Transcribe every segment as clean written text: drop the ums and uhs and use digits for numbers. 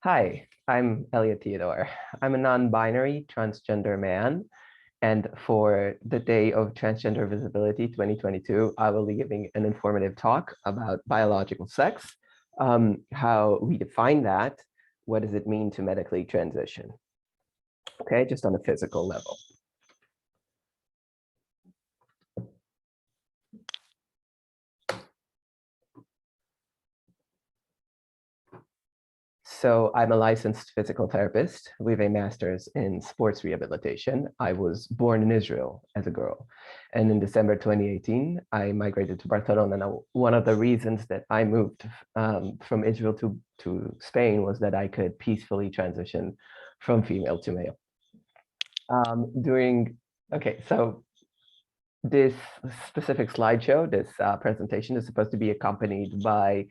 Hi, I'm Elliot Theodor. I'm a non-binary transgender man, and for the Day of Transgender Visibility 2022, I will be giving an informative talk about biological sex, how we define that, what does it mean to medically transition, okay, just on a physical level. So I'm a licensed physical therapist with a master's in sports rehabilitation. I was born in Israel as a girl. And in December 2018, I migrated to Barcelona. Now, one of the reasons that I moved from Israel to Spain was that I could peacefully transition from female to male. So this specific slideshow, this presentation is supposed to be accompanied by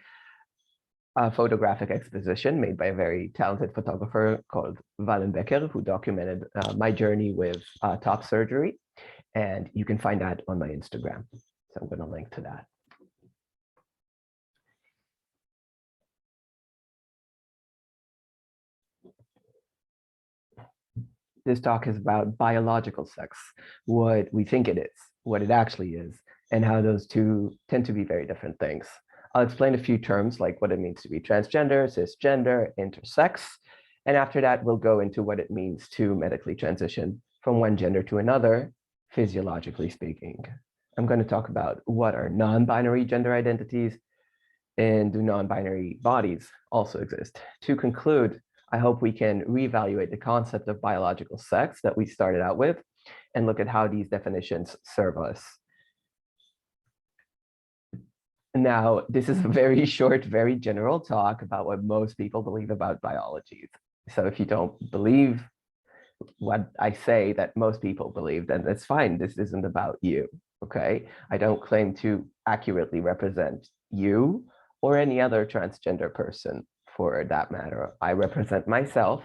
a photographic exposition made by a very talented photographer called Wallenbecker, who documented my journey with top surgery. And you can find that on my Instagram. So I'm going to link to that. This talk is about biological sex, what we think it is, what it actually is, and how those two tend to be very different things. I'll explain a few terms like what it means to be transgender, cisgender, intersex, and after that, we'll go into what it means to medically transition from one gender to another, physiologically speaking. I'm going to talk about what are non-binary gender identities and do non-binary bodies also exist. To conclude, I hope we can reevaluate the concept of biological sex that we started out with and look at how these definitions serve us. Now, this is a very short, very general talk about what most people believe about biology. So if you don't believe what I say that most people believe, then that's fine. This isn't about you, okay? I don't claim to accurately represent you or any other transgender person for that matter. I represent myself,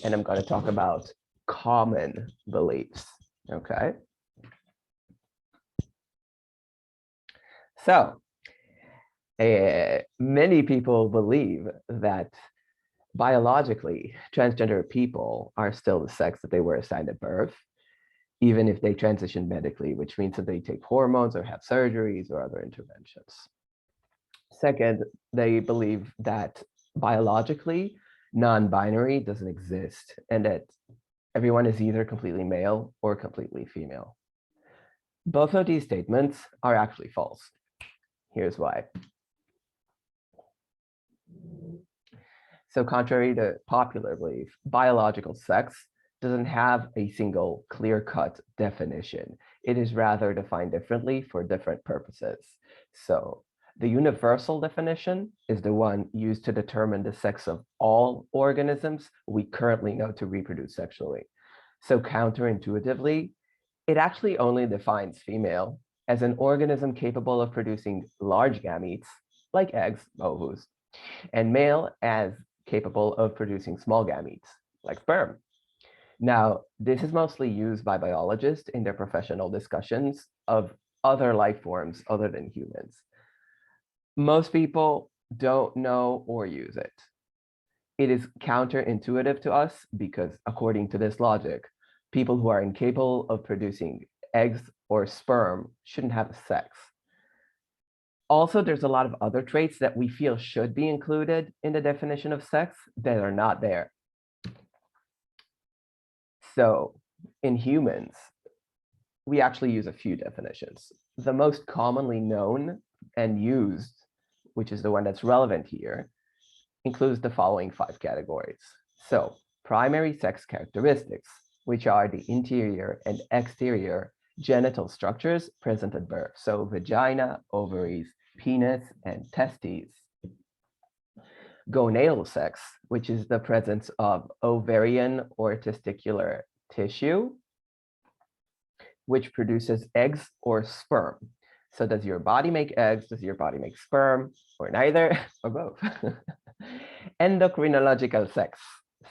and I'm going to talk about common beliefs, okay? So, many people believe that biologically, transgender people are still the sex that they were assigned at birth, even if they transition medically, which means that they take hormones or have surgeries or other interventions. Second, they believe that biologically, non-binary doesn't exist and that everyone is either completely male or completely female. Both of these statements are actually false. Here's why. So contrary to popular belief, biological sex doesn't have a single clear-cut definition. It is rather defined differently for different purposes. So the universal definition is the one used to determine the sex of all organisms we currently know to reproduce sexually. So counterintuitively, it actually only defines female as an organism capable of producing large gametes, like eggs, ovules, and male as capable of producing small gametes, like sperm. Now, this is mostly used by biologists in their professional discussions of other life forms other than humans. Most people don't know or use it. It is counterintuitive to us because, according to this logic, people who are incapable of producing eggs or sperm shouldn't have sex. Also, there's a lot of other traits that we feel should be included in the definition of sex that are not there. So in humans, we actually use a few definitions. The most commonly known and used, which is the one that's relevant here, includes the following 5 categories. So primary sex characteristics, which are the interior and exterior genital structures present at birth. So vagina, ovaries, penis, and testes. Gonadal sex, which is the presence of ovarian or testicular tissue, which produces eggs or sperm. So does your body make eggs? Does your body make sperm? Or neither, or both? Endocrinological sex.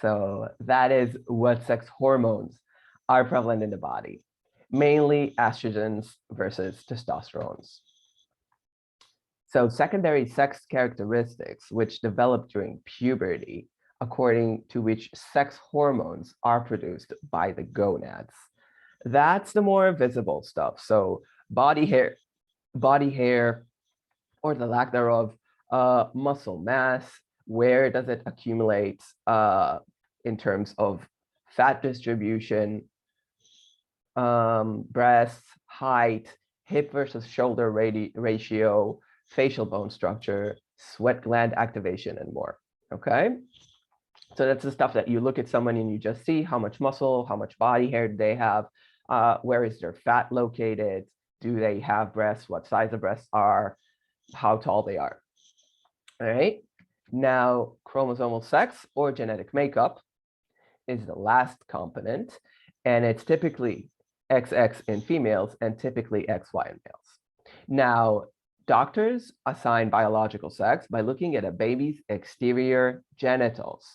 So that is what sex hormones are prevalent in the body, mainly estrogens versus testosterones. So secondary sex characteristics, which develop during puberty, according to which sex hormones are produced by the gonads. That's the more visible stuff. So body hair, or the lack thereof, muscle mass, where does it accumulate in terms of fat distribution, breasts, height, hip versus shoulder ratio, facial bone structure, sweat gland activation, and more. Okay. So that's the stuff that you look at someone and you just see how much muscle, how much body hair do they have, where is their fat located, do they have breasts, what size the breasts are, how tall they are. All right. Now, chromosomal sex or genetic makeup is the last component, and it's typically XX in females and typically XY in males. Now, doctors assign biological sex by looking at a baby's exterior genitals.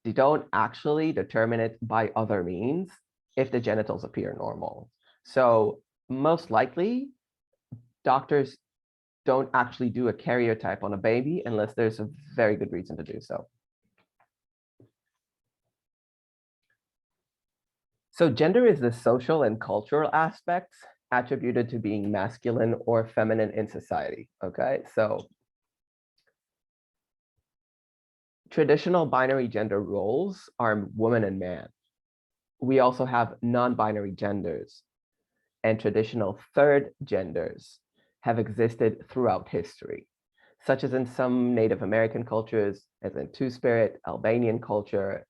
They don't actually determine it by other means if the genitals appear normal. So most likely, doctors don't actually do a karyotype on a baby unless there's a very good reason to do so. So gender is the social and cultural aspects attributed to being masculine or feminine in society, okay? So traditional binary gender roles are woman and man. We also have non-binary genders, and traditional third genders have existed throughout history, such as in some Native American cultures, as in Two-Spirit, Albanian culture,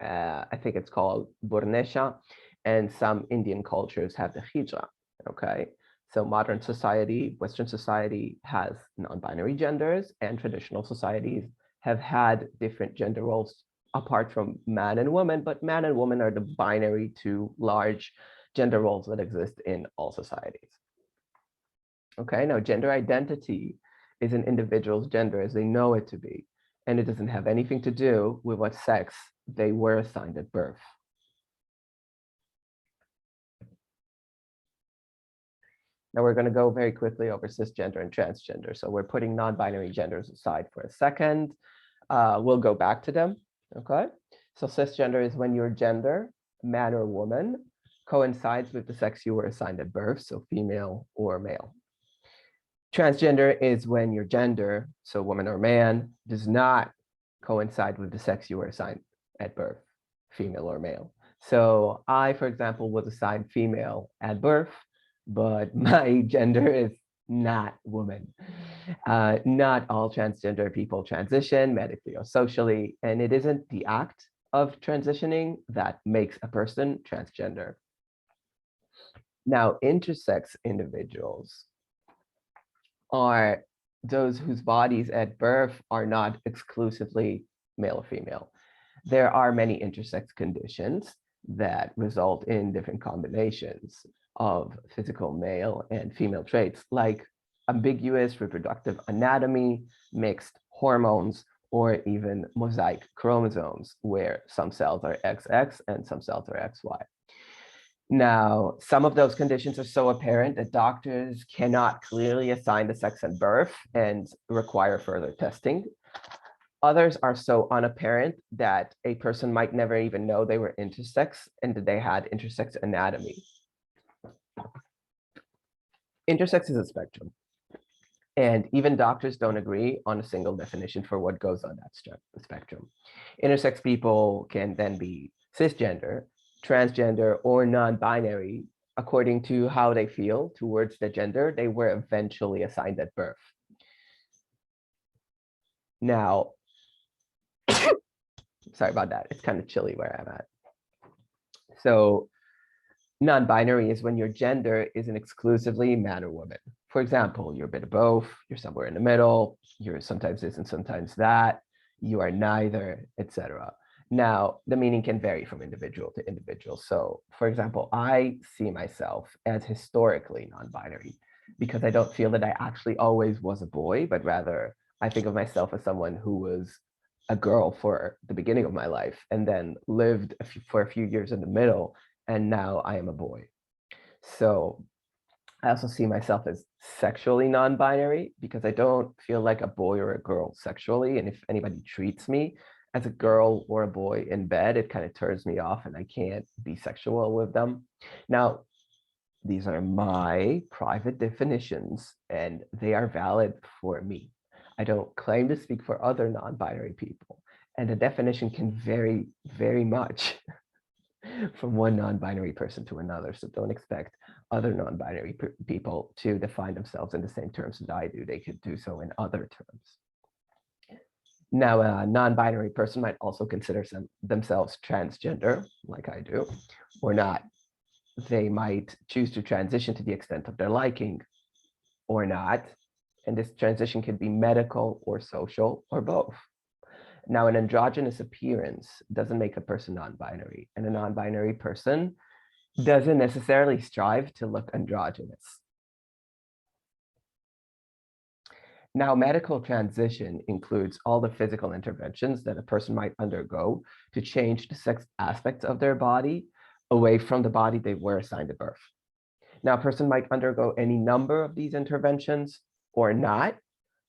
I think it's called Burnesha, and some Indian cultures have the Hijra, okay? So modern society, Western society has non-binary genders, and traditional societies have had different gender roles apart from man and woman, but man and woman are the binary two large gender roles that exist in all societies. Okay, now gender identity is an individual's gender as they know it to be, and it doesn't have anything to do with what sex they were assigned at birth. Now we're going to go very quickly over cisgender and transgender. So we're putting non-binary genders aside for a second. We'll go back to them, okay? So cisgender is when your gender, man or woman, coincides with the sex you were assigned at birth, so female or male. Transgender is when your gender, so woman or man, does not coincide with the sex you were assigned at birth, female or male. So I, for example, was assigned female at birth, but my gender is not woman. Not all transgender people transition medically or socially, and it isn't the act of transitioning that makes a person transgender. Now, intersex individuals are those whose bodies at birth are not exclusively male or female. There are many intersex conditions that result in different combinations of physical male and female traits, like ambiguous reproductive anatomy, mixed hormones, or even mosaic chromosomes, where some cells are XX and some cells are XY. Now, some of those conditions are so apparent that doctors cannot clearly assign the sex at birth and require further testing. Others are so unapparent that a person might never even know they were intersex and that they had intersex anatomy. Intersex is a spectrum, and even doctors don't agree on a single definition for what goes on that spectrum. Intersex people can then be cisgender, transgender, or non-binary according to how they feel towards the gender they were eventually assigned at birth. Now, sorry about that. It's kind of chilly where I'm at. So non-binary is when your gender isn't exclusively man or woman. For example, you're a bit of both, you're somewhere in the middle, you're sometimes this and sometimes that, you are neither, etc. Now, the meaning can vary from individual to individual. So, for example, I see myself as historically non-binary because I don't feel that I actually always was a boy, but rather I think of myself as someone who was a girl for the beginning of my life and then lived for a few years in the middle, and now I am a boy. So I also see myself as sexually non-binary because I don't feel like a boy or a girl sexually. And if anybody treats me as a girl or a boy in bed, it kind of turns me off and I can't be sexual with them. Now, these are my private definitions and they are valid for me. I don't claim to speak for other non-binary people. And the definition can vary very much from one non-binary person to another. So don't expect other non-binary people to define themselves in the same terms that I do. They could do so in other terms. Now, a non-binary person might also consider themselves transgender, like I do, or not. They might choose to transition to the extent of their liking or not. And this transition can be medical or social or both. Now, an androgynous appearance doesn't make a person non-binary, and a non-binary person doesn't necessarily strive to look androgynous. Now, medical transition includes all the physical interventions that a person might undergo to change the sex aspects of their body away from the body they were assigned at birth. Now, a person might undergo any number of these interventions or not,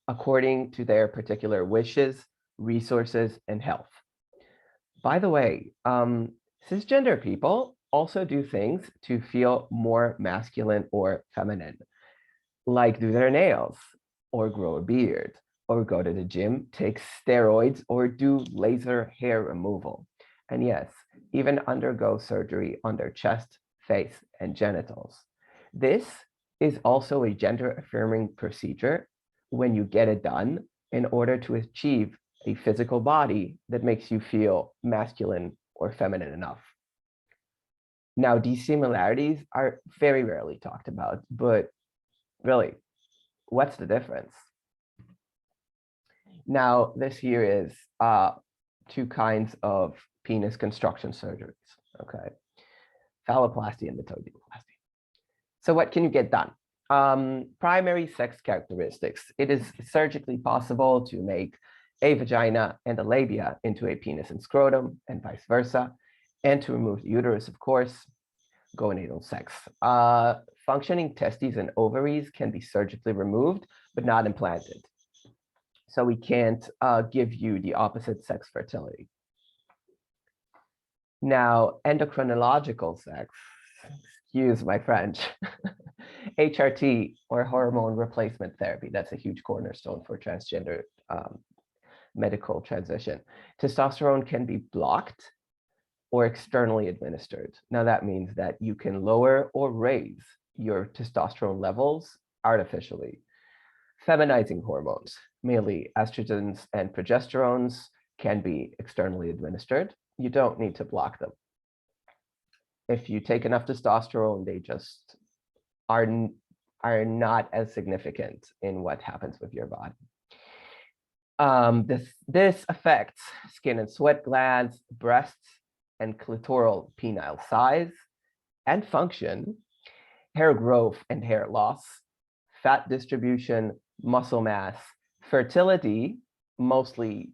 according to their particular wishes, resources, and health. By the way, cisgender people also do things to feel more masculine or feminine, like do their nails, or grow a beard, or go to the gym, take steroids, or do laser hair removal. And yes, even undergo surgery on their chest, face, and genitals. This is also a gender-affirming procedure when you get it done in order to achieve a physical body that makes you feel masculine or feminine enough. Now, these similarities are very rarely talked about, but really, what's the difference? Now, this here is two kinds of penis construction surgeries, okay? Phalloplasty and metodoplasty. So what can you get done? Primary sex characteristics. It is surgically possible to make a vagina and a labia into a penis and scrotum, and vice versa, and to remove the uterus, of course, gonadal sex. Functioning testes and ovaries can be surgically removed, but not implanted. So we can't give you the opposite sex fertility. Now, endocrinological sex, excuse my French, HRT or hormone replacement therapy, that's a huge cornerstone for transgender medical transition. Testosterone can be blocked or externally administered. Now that means that you can lower or raise your testosterone levels artificially. Feminizing hormones, mainly estrogens and progesterones, can be externally administered. You don't need to block them. If you take enough testosterone, they just are not as significant in what happens with your body. This affects skin and sweat glands, breasts, and clitoral penile size and function, hair growth and hair loss, fat distribution, muscle mass, fertility, mostly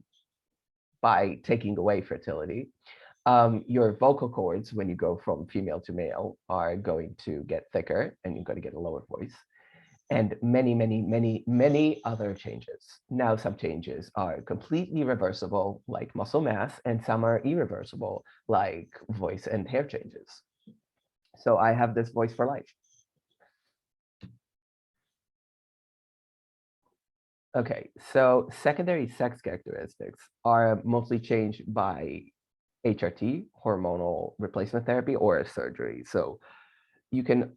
by taking away fertility. Your vocal cords, when you go from female to male, are going to get thicker and you're going to get a lower voice. And many, many, many, many other changes. Now, some changes are completely reversible, like muscle mass, and some are irreversible, like voice and hair changes. So I have this voice for life. Okay, so secondary sex characteristics are mostly changed by HRT, hormonal replacement therapy, or surgery. So you can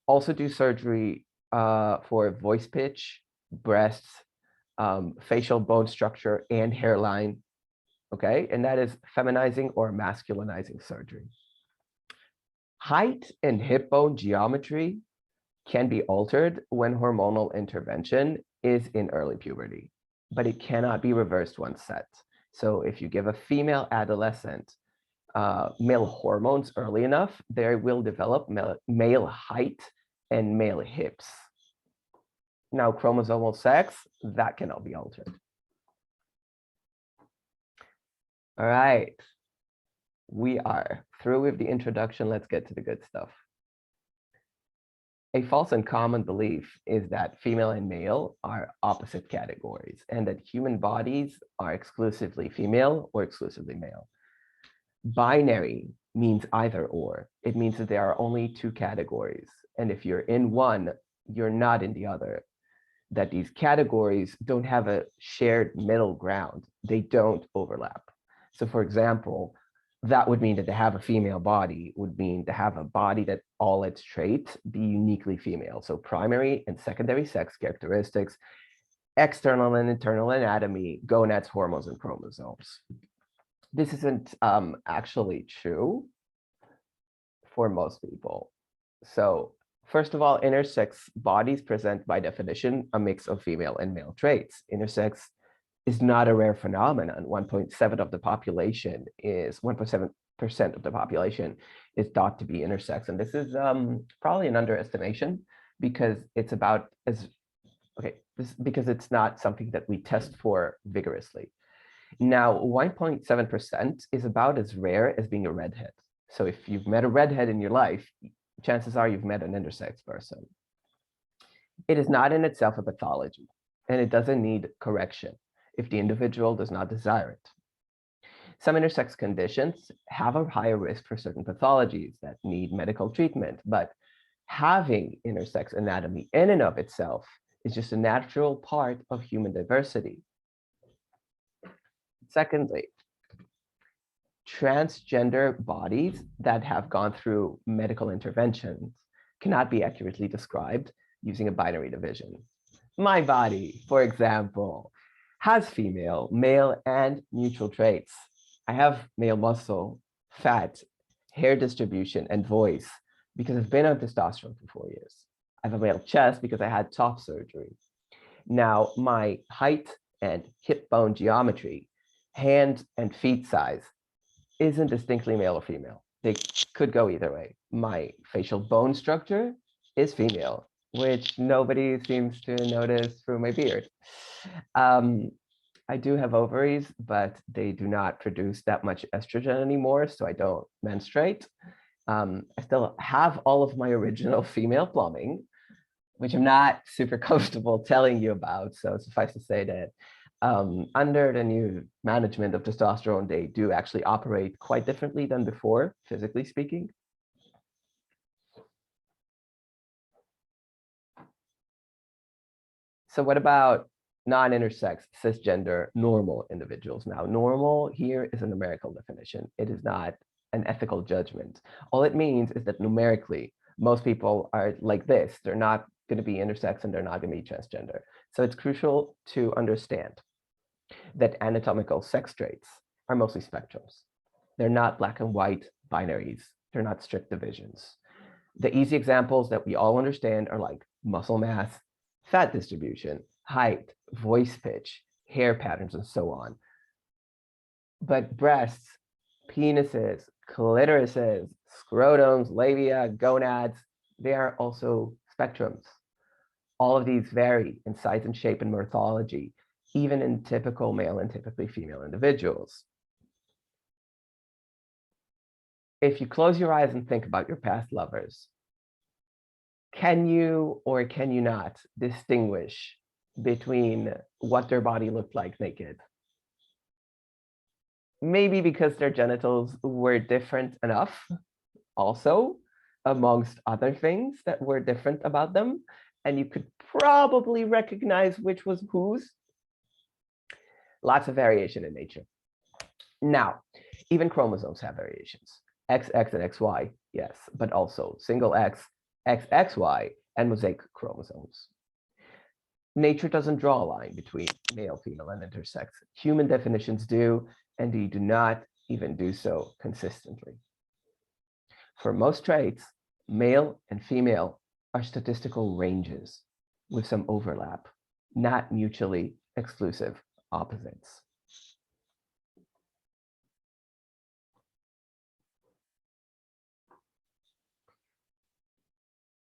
also do surgery for voice pitch, breasts, facial bone structure, and hairline, okay? And that is feminizing or masculinizing surgery. Height and hip bone geometry can be altered when hormonal intervention is in early puberty, but it cannot be reversed once set. So if you give a female adolescent male hormones early enough, they will develop male height and male hips. Now, chromosomal sex, that cannot be altered. All right, we are through with the introduction. Let's get to the good stuff. A false and common belief is that female and male are opposite categories and that human bodies are exclusively female or exclusively male. Binary means either or. It means that there are only two categories. And if you're in one, you're not in the other. That these categories don't have a shared middle ground. They don't overlap. So for example, that would mean that to have a female body would mean to have a body that all its traits be uniquely female. So primary and secondary sex characteristics, external and internal anatomy, gonads, hormones, and chromosomes. This isn't actually true for most people. So first of all, intersex bodies present by definition a mix of female and male traits. Intersex is not a rare phenomenon. 1.7% of the population is thought to be intersex. And this is probably an underestimation because it's about because it's not something that we test for vigorously. Now, 1.7% is about as rare as being a redhead. So if you've met a redhead in your life, chances are you've met an intersex person. It is not in itself a pathology, and it doesn't need correction if the individual does not desire it. Some intersex conditions have a higher risk for certain pathologies that need medical treatment, but having intersex anatomy in and of itself is just a natural part of human diversity. Secondly, transgender bodies that have gone through medical interventions cannot be accurately described using a binary division. My body, for example, has female, male, and neutral traits. I have male muscle, fat, hair distribution, and voice because I've been on testosterone for 4 years. I have a male chest because I had top surgery. Now, my height and hip bone geometry, hand and feet size isn't distinctly male or female. They could go either way. My facial bone structure is female, which nobody seems to notice through my beard. I do have ovaries, but they do not produce that much estrogen anymore, so I don't menstruate. I still have all of my original female plumbing, which I'm not super comfortable telling you about. So suffice to say that under the new management of testosterone, they do actually operate quite differently than before, physically speaking. So what about non-intersex, cisgender, normal individuals? Now, normal here is a numerical definition. It is not an ethical judgment. All it means is that numerically, most people are like this. They're not going to be intersex and they're not going to be transgender. So it's crucial to understand that anatomical sex traits are mostly spectrums. They're not black and white binaries. They're not strict divisions. The easy examples that we all understand are like muscle mass, fat distribution, height, voice pitch, hair patterns, and so on. But breasts, penises, clitorises, scrotums, labia, gonads, they are also spectrums. All of these vary in size and shape and morphology, even in typical male and typically female individuals. If you close your eyes and think about your past lovers, can you or can you not distinguish between what their body looked like naked? Maybe because their genitals were different enough, also, amongst other things that were different about them, and you could probably recognize which was whose. Lots of variation in nature. Now, even chromosomes have variations. XX and XY, yes, but also single X, XXY, and mosaic chromosomes. Nature doesn't draw a line between male, female, and intersex. Human definitions do, and they do not even do so consistently. For most traits, male and female are statistical ranges with some overlap, not mutually exclusive opposites.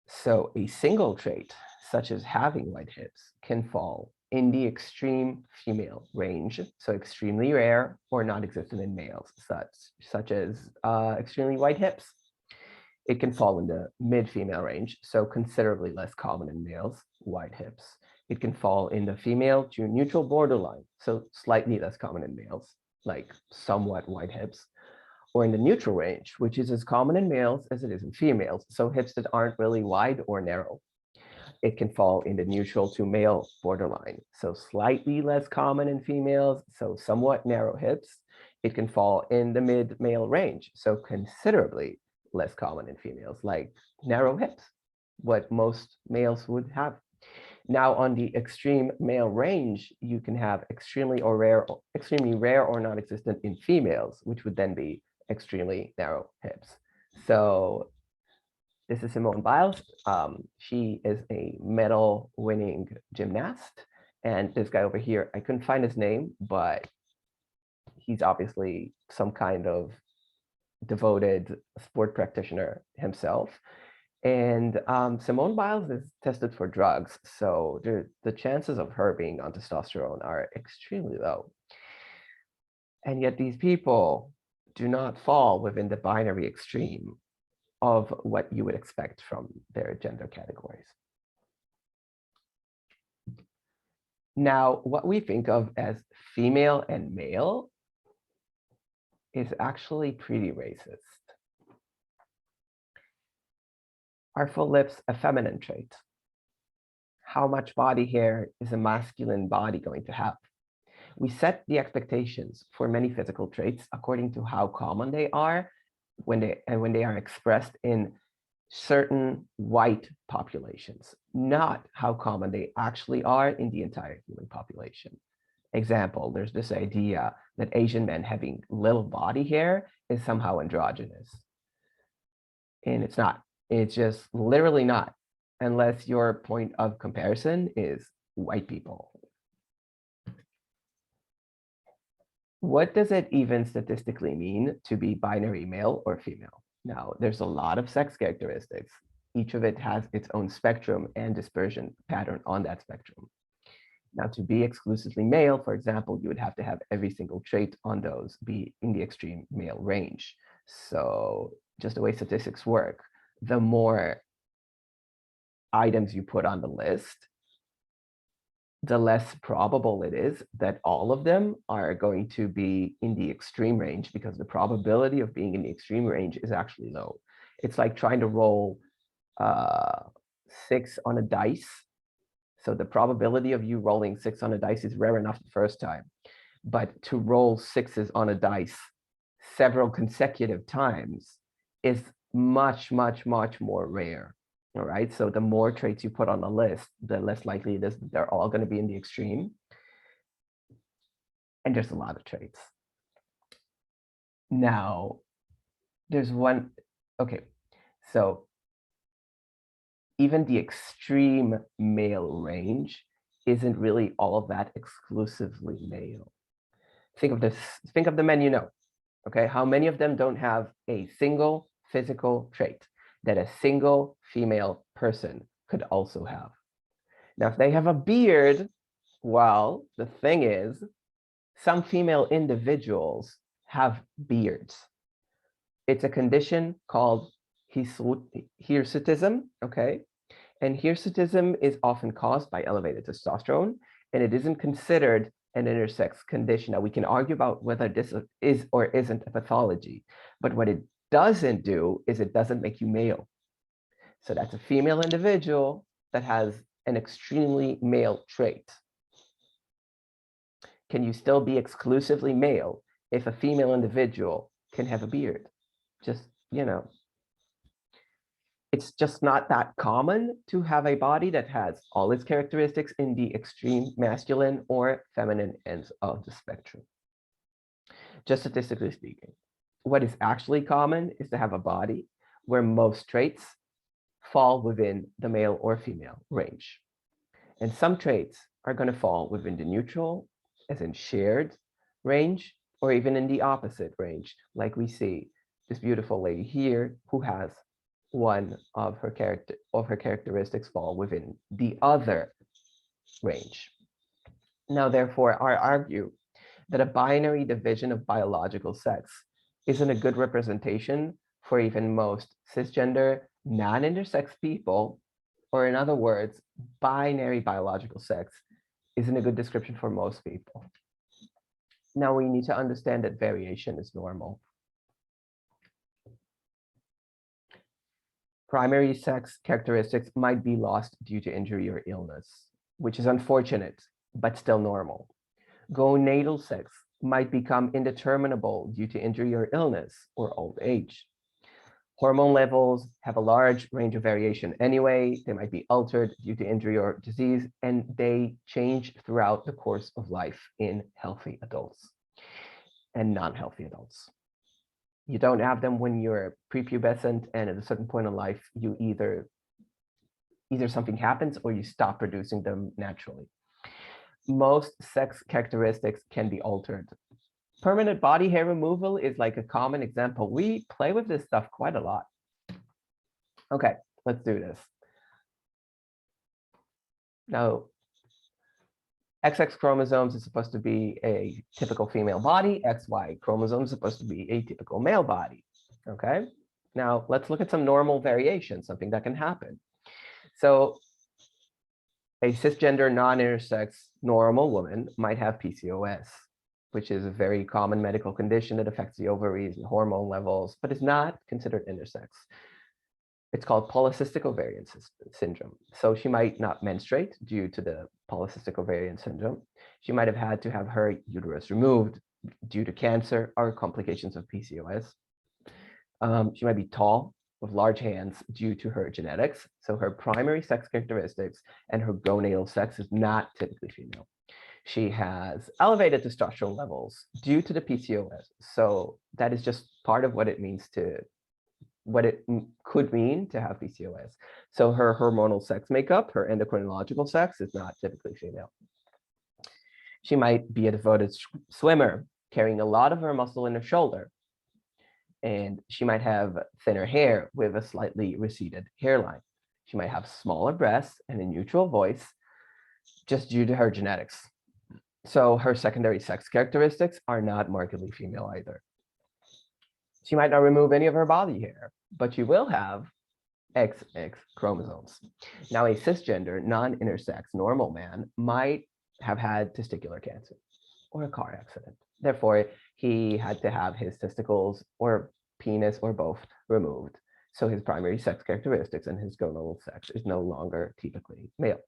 So a single trait, such as having white hips, can fall in the extreme female range, so extremely rare or non-existent in males, such as extremely white hips. It can fall in the mid-female range, so considerably less common in males, wide hips. It can fall in the female to neutral borderline, so slightly less common in males, like somewhat wide hips, or in the neutral range, which is as common in males as it is in females, so hips that aren't really wide or narrow. It can fall in the neutral to male borderline, so slightly less common in females, so somewhat narrow hips. It can fall in the mid-male range, so considerably less common in females, like narrow hips, what most males would have. Now, on the extreme male range, you can have extremely rare or non-existent in females, which would then be extremely narrow hips. So this is Simone Biles. She is a medal-winning gymnast. And this guy over here, I couldn't find his name, but he's obviously some kind of devoted sport practitioner himself. And Simone Biles is tested for drugs, so the chances of her being on testosterone are extremely low. And yet these people do not fall within the binary extreme of what you would expect from their gender categories. Now, what we think of as female and male is actually pretty racist. Are full lips a feminine trait? How much body hair is a masculine body going to have? We set the expectations for many physical traits according to how common they are when they are expressed in certain white populations, not how common they actually are in the entire human population. Example, there's this idea that Asian men having little body hair is somehow androgynous. And it's not. It's just literally not, unless your point of comparison is white people. What does it even statistically mean to be binary male or female? Now, there's a lot of sex characteristics. Each of it has its own spectrum and dispersion pattern on that spectrum. Now, to be exclusively male, for example, you would have to have every single trait on those be in the extreme male range. So just the way statistics work, the more items you put on the list, the less probable it is that all of them are going to be in the extreme range, because the probability of being in the extreme range is actually low. It's like trying to roll 6 on a dice. So the probability of you rolling 6 on a dice is rare enough the first time. But to roll 6s on a dice several consecutive times is much, much, much more rare. All right, so the more traits you put on the list, the less likely it is that they're all going to be in the extreme. And there's a lot of traits. Now, there's one, okay, so even the extreme male range isn't really all of that exclusively male. Think of the men you know, okay? How many of them don't have a single physical trait that a single female person could also have? Now, if they have a beard, well, the thing is, some female individuals have beards. It's a condition called hirsutism, okay? And hirsutism is often caused by elevated testosterone, and it isn't considered an intersex condition. Now, we can argue about whether this is or isn't a pathology, but what it doesn't do is it doesn't make you male. So that's a female individual that has an extremely male trait. Can you still be exclusively male if a female individual can have a beard? Just, you know, it's just not that common to have a body that has all its characteristics in the extreme masculine or feminine ends of the spectrum. Just statistically speaking, what is actually common is to have a body where most traits fall within the male or female range. And some traits are going to fall within the neutral, as in shared range, or even in the opposite range, like we see this beautiful lady here who has one of her characteristics fall within the other range. Now, therefore, I argue that a binary division of biological sex isn't a good representation for even most cisgender, non-intersex people, or in other words, binary biological sex, isn't a good description for most people. Now we need to understand that variation is normal. Primary sex characteristics might be lost due to injury or illness, which is unfortunate, but still normal. Gonadal sex might become indeterminable due to injury or illness or old age. Hormone levels have a large range of variation anyway. They might be altered due to injury or disease, and they change throughout the course of life in healthy adults and non-healthy adults. You don't have them when you're prepubescent, and at a certain point in life, you either something happens or you stop producing them naturally. Most sex characteristics can be altered. Permanent body hair removal is like a common example. We play with this stuff quite a lot. Okay, let's do this. Now, XX chromosomes is supposed to be a typical female body. XY chromosome is supposed to be a typical male body. Okay, now let's look at some normal variation, something that can happen. So a cisgender non-intersex normal woman might have PCOS, which is a very common medical condition that affects the ovaries and hormone levels, but is not considered intersex. It's called polycystic ovarian syndrome. So she might not menstruate due to the polycystic ovarian syndrome. She might have had to have her uterus removed due to cancer or complications of PCOS. She might be tall with large hands due to her genetics. So her primary sex characteristics and her gonadal sex is not typically female. She has elevated testosterone levels due to the PCOS. So that is just part of what it means to what it could mean to have PCOS. So her hormonal sex makeup, her endocrinological sex is not typically female. She might be a devoted swimmer, carrying a lot of her muscle in her shoulder. And she might have thinner hair with a slightly receded hairline. She might have smaller breasts and a neutral voice just due to her genetics. So her secondary sex characteristics are not markedly female either. She might not remove any of her body hair, but she will have XX chromosomes. Now, a cisgender, non-intersex normal man might have had testicular cancer or a car accident. Therefore, he had to have his testicles or penis or both removed. So his primary sex characteristics and his gonadal sex is no longer typically male.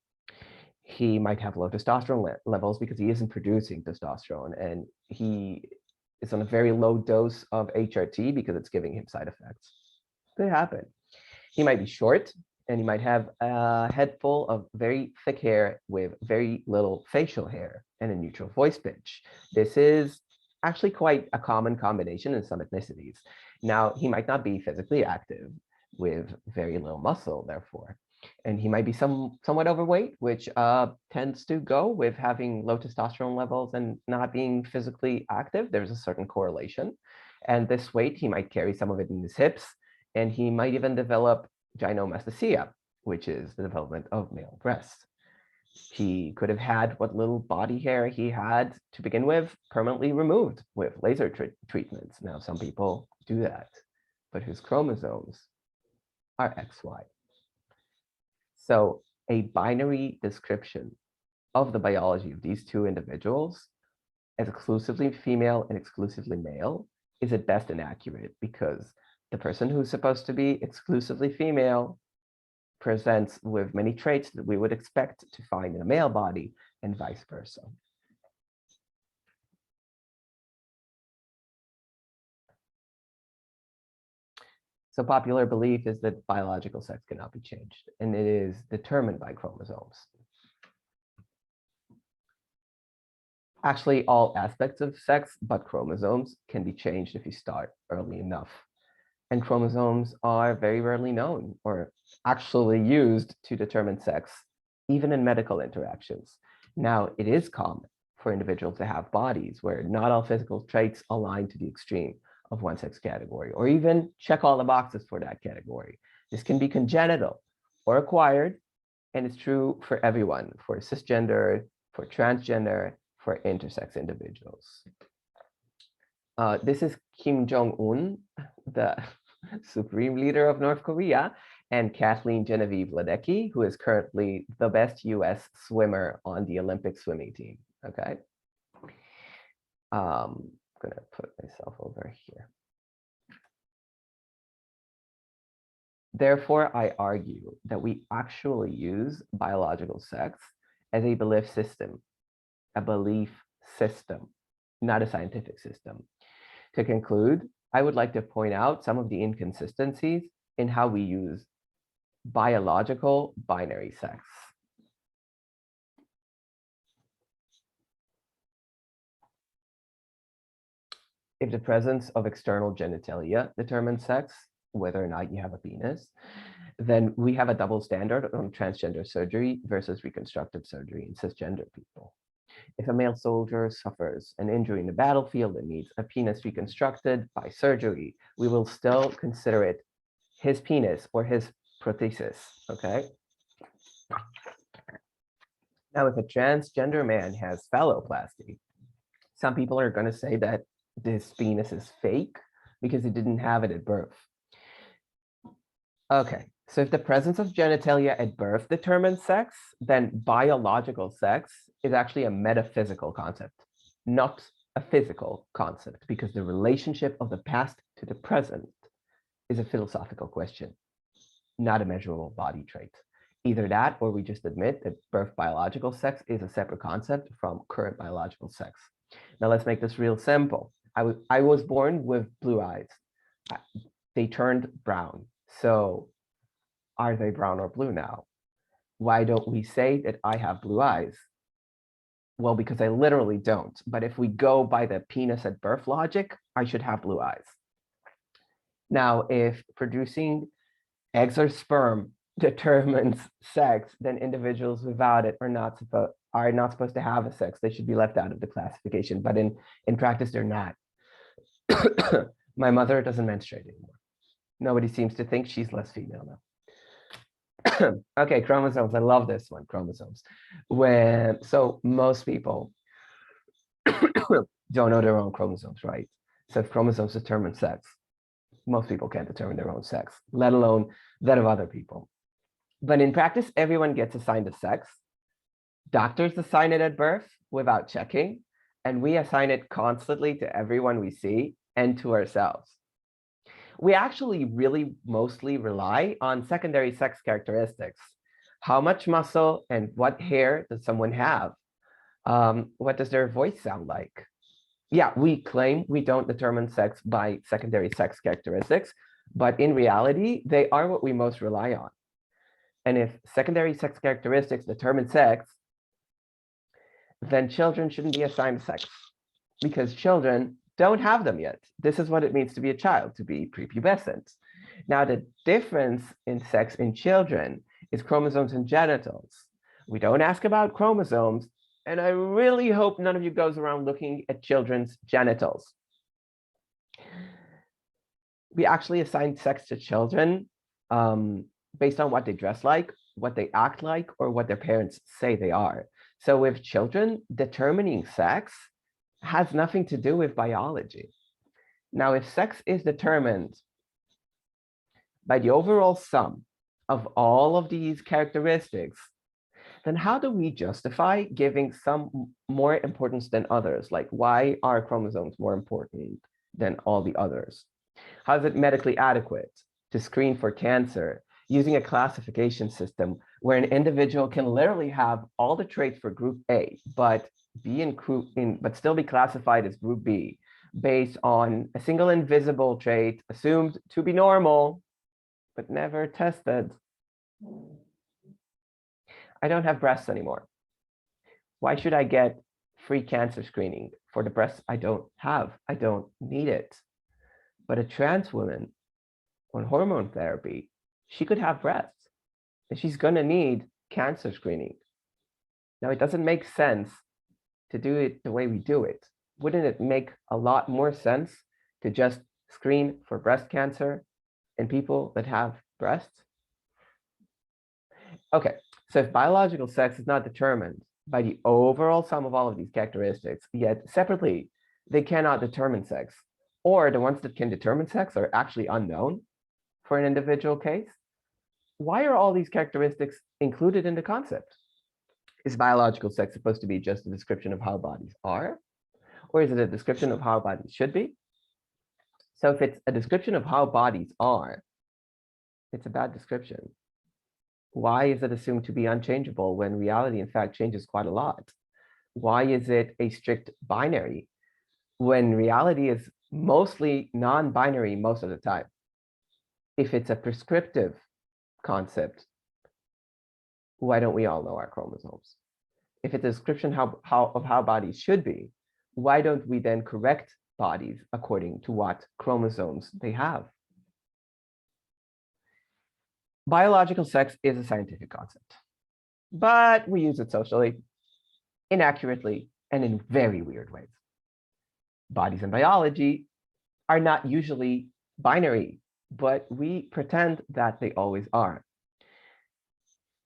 He might have low testosterone levels because he isn't producing testosterone, and he is on a very low dose of HRT because it's giving him side effects. Could happen. He might be short, and he might have a head full of very thick hair with very little facial hair and a neutral voice pitch. This is actually quite a common combination in some ethnicities. Now, he might not be physically active with very little muscle, therefore. And he might be somewhat overweight, which tends to go with having low testosterone levels and not being physically active. There's a certain correlation. And this weight, he might carry some of it in his hips, and he might even develop gynecomastia, which is the development of male breasts. He could have had what little body hair he had to begin with permanently removed with laser treatments. Now, some people do that, but his chromosomes are XY. So a binary description of the biology of these two individuals as exclusively female and exclusively male is at best inaccurate, because the person who's supposed to be exclusively female presents with many traits that we would expect to find in a male body, and vice versa. So popular belief is that biological sex cannot be changed, and it is determined by chromosomes. Actually, all aspects of sex but chromosomes can be changed if you start early enough. And chromosomes are very rarely known or actually used to determine sex, even in medical interactions. Now, it is common for individuals to have bodies where not all physical traits align to the extreme of one sex category, or even check all the boxes for that category. This can be congenital or acquired, and it's true for everyone, for cisgender, for transgender, for intersex individuals. This is Kim Jong-un, the Supreme Leader of North Korea, and Kathleen Genevieve Ledecky, who is currently the best US swimmer on the Olympic swimming team. Okay. I'm gonna put myself over here. Therefore, I argue that we actually use biological sex as a belief system, not a scientific system. To conclude, I would like to point out some of the inconsistencies in how we use biological binary sex. If the presence of external genitalia determines sex, whether or not you have a penis, then we have a double standard on transgender surgery versus reconstructive surgery in cisgender people. If a male soldier suffers an injury in the battlefield and needs a penis reconstructed by surgery, we will still consider it his penis or his prothesis, okay? Now, if a transgender man has phalloplasty, some people are going to say that this penis is fake because he didn't have it at birth. Okay, so if the presence of genitalia at birth determines sex, then biological sex is actually a metaphysical concept, not a physical concept, because the relationship of the past to the present is a philosophical question, not a measurable body trait. Either that, or we just admit that birth biological sex is a separate concept from current biological sex. Now let's make this real simple. I was born with blue eyes. They turned brown. So are they brown or blue now? Why don't we say that I have blue eyes? Well, because I literally don't. But if we go by the penis at birth logic, I should have blue eyes. Now, if producing eggs or sperm determines sex, then individuals without it are not supposed to have a sex. They should be left out of the classification. But in practice, they're not. My mother doesn't menstruate anymore. Nobody seems to think she's less female now. Okay, chromosomes. I love this one, chromosomes. So most people don't know their own chromosomes, right? So if chromosomes determine sex, most people can't determine their own sex, let alone that of other people. But in practice, everyone gets assigned a sex. Doctors assign it at birth without checking, and we assign it constantly to everyone we see and to ourselves. We actually really mostly rely on secondary sex characteristics. How much muscle and what hair does someone have? What does their voice sound like? Yeah, we claim we don't determine sex by secondary sex characteristics, but in reality, they are what we most rely on. And if secondary sex characteristics determine sex, then children shouldn't be assigned sex because children don't have them yet. This is what it means to be a child, to be prepubescent. Now, the difference in sex in children is chromosomes and genitals. We don't ask about chromosomes, and I really hope none of you goes around looking at children's genitals. We actually assign sex to children based on what they dress like, what they act like, or what their parents say they are. So with children, determining sex has nothing to do with biology. Now, if sex is determined by the overall sum of all of these characteristics, then how do we justify giving some more importance than others? Like, why are chromosomes more important than all the others? How is it medically adequate to screen for cancer using a classification system where an individual can literally have all the traits for group A, but still be classified as group B based on a single invisible trait assumed to be normal, but never tested? I don't have breasts anymore. Why should I get free cancer screening for the breasts I don't have? I don't need it. But a trans woman on hormone therapy, she could have breasts and she's going to need cancer screening. Now, it doesn't make sense to do it the way we do it. Wouldn't it make a lot more sense to just screen for breast cancer in people that have breasts? Okay, so if biological sex is not determined by the overall sum of all of these characteristics, yet separately, they cannot determine sex, or the ones that can determine sex are actually unknown, for an individual case? Why are all these characteristics included in the concept? Is biological sex supposed to be just a description of how bodies are? Or is it a description of how bodies should be? So if it's a description of how bodies are, it's a bad description. Why is it assumed to be unchangeable when reality, in fact, changes quite a lot? Why is it a strict binary when reality is mostly non-binary most of the time? If it's a prescriptive concept, why don't we all know our chromosomes? If it's a description of how bodies should be, why don't we then correct bodies according to what chromosomes they have? Biological sex is a scientific concept, but we use it socially, inaccurately, and in very weird ways. Bodies in biology are not usually binary, but we pretend that they always are.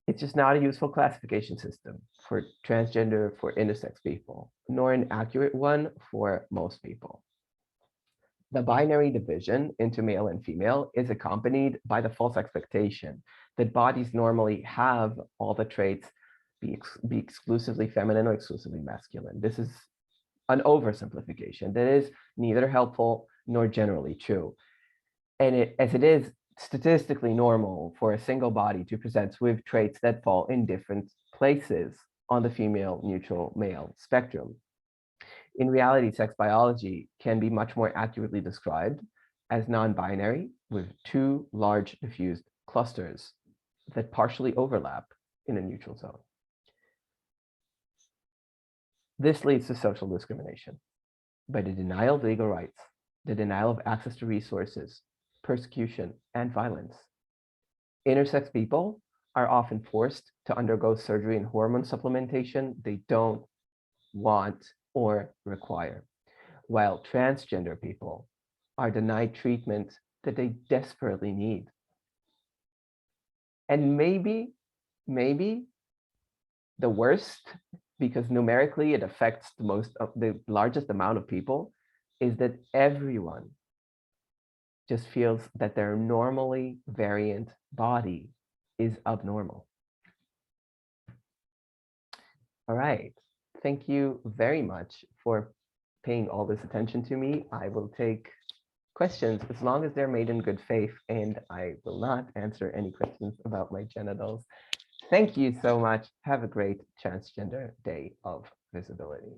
It's just not a useful classification system for transgender, for intersex people, nor an accurate one for most people. The binary division into male and female is accompanied by the false expectation that bodies normally have all the traits be exclusively feminine or exclusively masculine. This is an oversimplification that is neither helpful nor generally true. And as it is statistically normal for a single body to present with traits that fall in different places on the female neutral male spectrum. In reality, sex biology can be much more accurately described as non-binary with two large diffused clusters that partially overlap in a neutral zone. This leads to social discrimination by the denial of legal rights, the denial of access to resources, persecution, and violence. Intersex people are often forced to undergo surgery and hormone supplementation they don't want or require, while transgender people are denied treatment that they desperately need. And maybe the worst, because numerically it affects the largest amount of people, is that everyone just feels that their normally variant body is abnormal. All right. Thank you very much for paying all this attention to me. I will take questions as long as they're made in good faith, and I will not answer any questions about my genitals. Thank you so much. Have a great Transgender Day of Visibility.